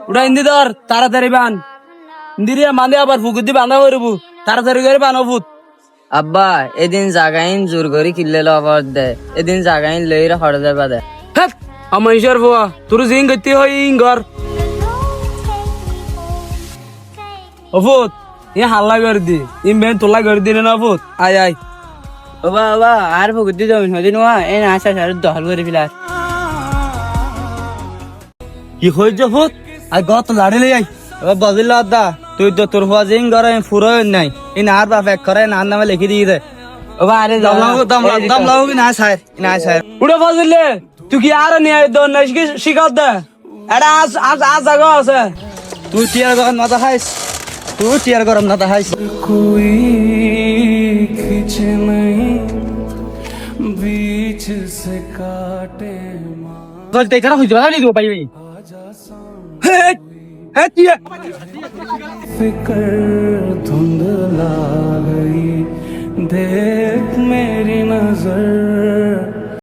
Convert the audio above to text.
ওটা হিন্দি ধর তাড়াতাড়ি বান হিন্দি মানে আবার ফুকুর দিয়ে বাঁধা করবো তাড়াতাড়ি করে বানো ভূত। আব্বা এদিন জাগাইন জোর করে কিনলে লবর দে এদিন জাগাইন লইরে হরদে বাদে হ্যাঁ আমার ঈশ্বর বুয়া তোর জিং গতি হয় ইঙ্গর অভূত এ হাল্লা করে দি ইমেন তোলা করে দিলে না ভূত আয় আয় বাবা বাবা আর ভুগুদি জমিন হদি নোয়া এ না আসা সার দহল করে ফিলার কি হয়েছে ভূত আর গত লাড়িলে আই বজিল দা তুই তো তোর হওয়া জিং ঘরে ফুরো নাই এই না আর বাপ এক করে না নামে লিখে দিয়ে দে বাবা আরে দাম লাও কি না সাইর না সাইর উড়ে বজিলে তুই কি আর নিয়ে দন না শিকার দে এটা আজ আজ আজ জায়গা আছে তুই টিয়ার গরম না দেখাইস তুই টিয়ার গরম না দেখাইস कोई खिंच नहीं बीच से काटे বলতে এখানে হইতে পারে নি দিব পাইবি হে হে টিয়া फिकर धुंधला गई देख मेरी नजर